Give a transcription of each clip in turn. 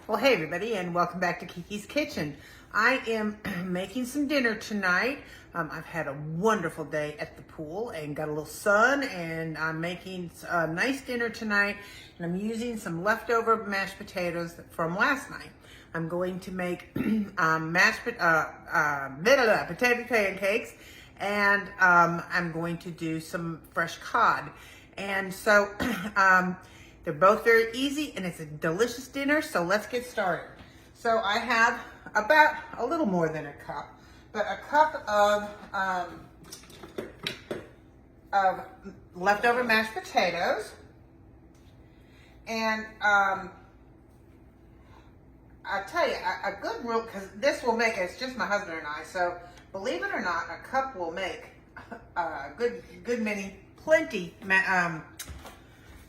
Well, hey everybody, and welcome back to Kiki's Kitchen. I am making some dinner tonight. I've had a wonderful day at the pool and got a little sun, and I'm making a nice dinner tonight, and I'm using some leftover mashed potatoes from last night. I'm going to make potato pancakes, and I'm going to do some fresh cod. And so they're both very easy, and it's a delicious dinner, so let's get started. So I have about a little more than a cup, but a cup of leftover mashed potatoes. And I tell you, a good rule, because this will make, it's just my husband and I, so believe it or not, a cup will make a plenty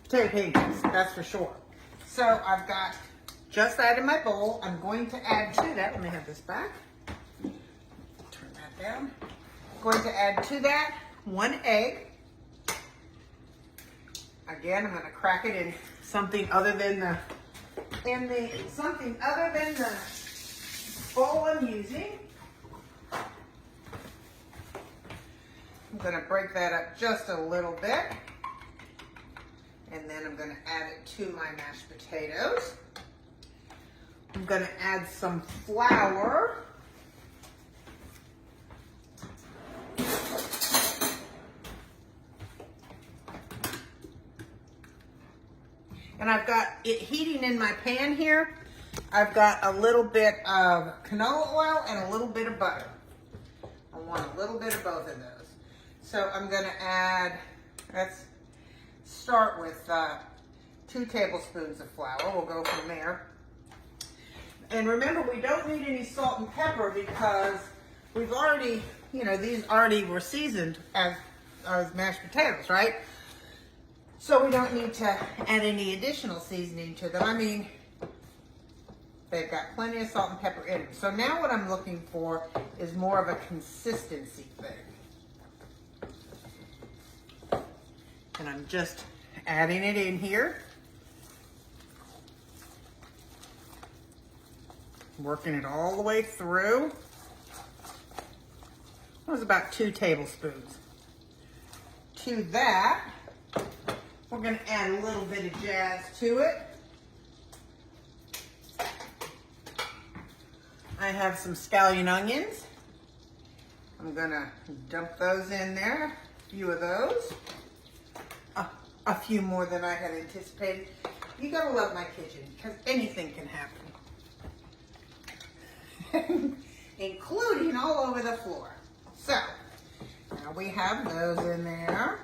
potato pancakes, that's for sure. So I've got just that in my bowl. I'm going to add to that, let me have this back, turn that down. I'm going to add to that 1 egg. Again, I'm going to crack it in something other than the bowl I'm using. I'm going to break that up just a little bit. And then I'm going to add it to my mashed potatoes. I'm going to add some flour. And I've got it heating in my pan here. I've got a little bit of canola oil and a little bit of butter. I want a little bit of both of those. So I'm going to add, let's start with 2 tablespoons of flour. We'll go from there. And remember, we don't need any salt and pepper because we've already, these already were seasoned as mashed potatoes, right? So we don't need to add any additional seasoning to them. I mean, they've got plenty of salt and pepper in them. So now what I'm looking for is more of a consistency thing. And I'm just adding it in here. Working it all the way through. That was about 2 tablespoons. To that, we're going to add a little bit of jazz to it. I have some scallion onions. I'm going to dump those in there, a few of those. A few more than I had anticipated. You gotta love my kitchen, because anything can happen. Including all over the floor. So, now we have those in there.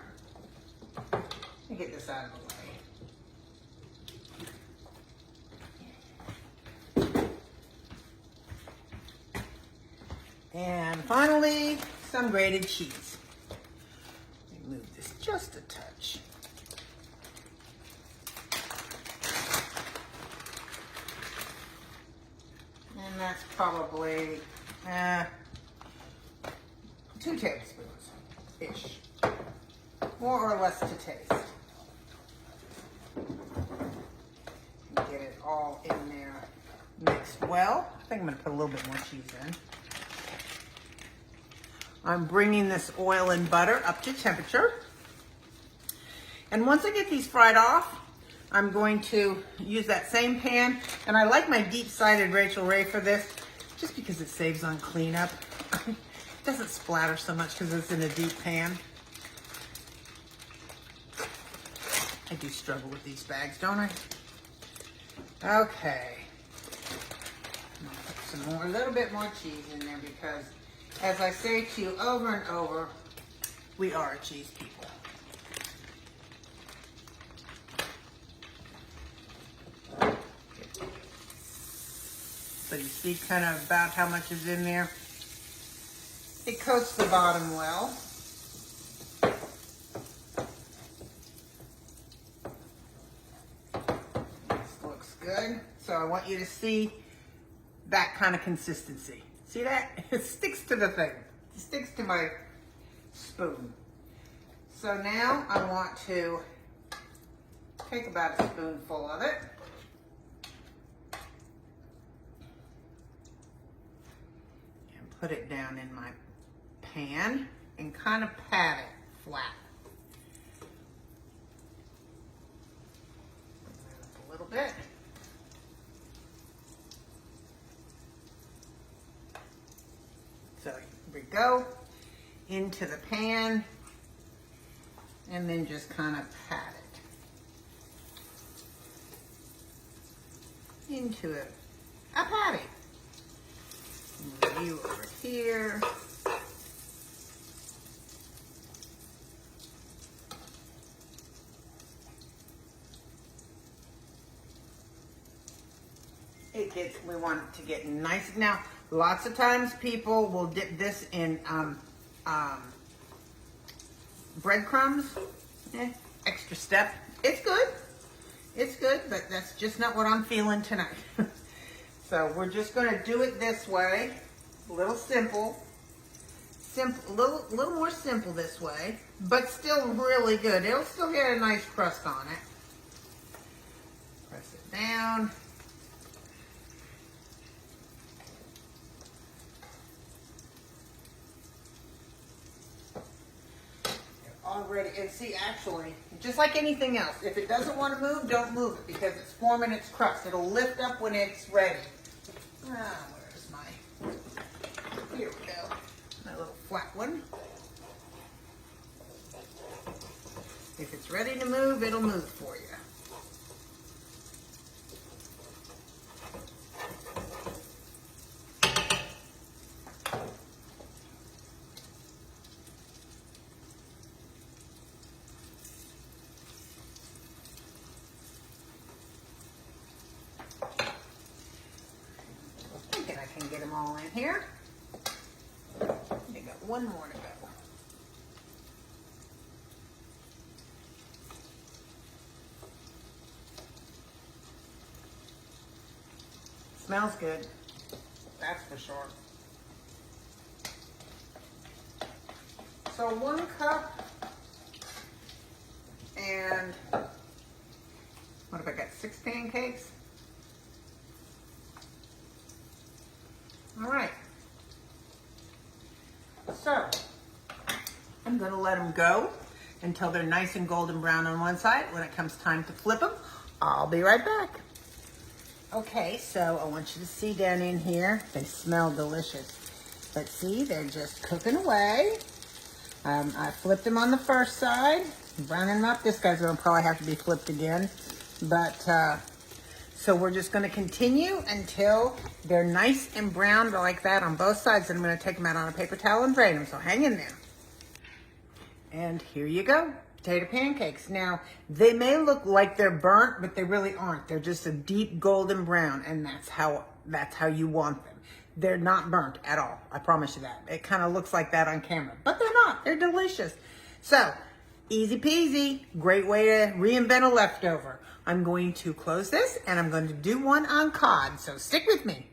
Let me get this out of the way. And finally, some grated cheese. Let me move this just a touch. And that's probably 2 tablespoons-ish. More or less to taste. Get it all in there mixed well. I think I'm going to put a little bit more cheese in. I'm bringing this oil and butter up to temperature. And once I get these fried off, I'm going to use that same pan, and I like my deep-sided Rachel Ray for this, just because it saves on cleanup. It doesn't splatter so much because it's in a deep pan. I do struggle with these bags, don't I? Okay. I'm gonna put a little bit more cheese in there because, as I say to you over and over, we are a cheese people. So you see kind of about how much is in there. It coats the bottom well. This looks good. So I want you to see that kind of consistency. See that? It sticks to the thing. It sticks to my spoon. So now I want to take about a spoonful of it. put it down in my pan and kind of pat it flat. A little bit. So here we go, into the pan, and then just kind of pat it into a patty. Move you over here. We want it to get nice. Now, lots of times people will dip this in breadcrumbs. Extra step. It's good. It's good, but that's just not what I'm feeling tonight. So we're just going to do it this way. A little simple. A little more simple this way, but still really good. It'll still get a nice crust on it. Press it down. Already, and see, actually, just like anything else, if it doesn't want to move, don't move it because it's forming its crust. It'll lift up when it's ready. Where's my, here we go, my little flat one. If it's ready to move, it'll move for you. I can get them all in here. I got one more to go. Smells good, that's for sure. So 1 cup, and what have I got, 6 pancakes? All right, so I'm going to let them go until they're nice and golden brown on one side. When it comes time to flip them, I'll be right back. Okay, so I want you to see down in here, they smell delicious. But see, they're just cooking away. I flipped them on the first side, browning them up. This guy's going to probably have to be flipped again. But so we're just going to continue until they're nice and brown like that on both sides. And I'm going to take them out on a paper towel and drain them. So hang in there. And here you go, potato pancakes. Now, they may look like they're burnt, but they really aren't. They're just a deep golden brown, and that's how you want them. They're not burnt at all. I promise you that. It kind of looks like that on camera, but they're not. They're delicious. So, easy peasy. Great way to reinvent a leftover. I'm going to close this, and I'm going to do one on cod, so stick with me.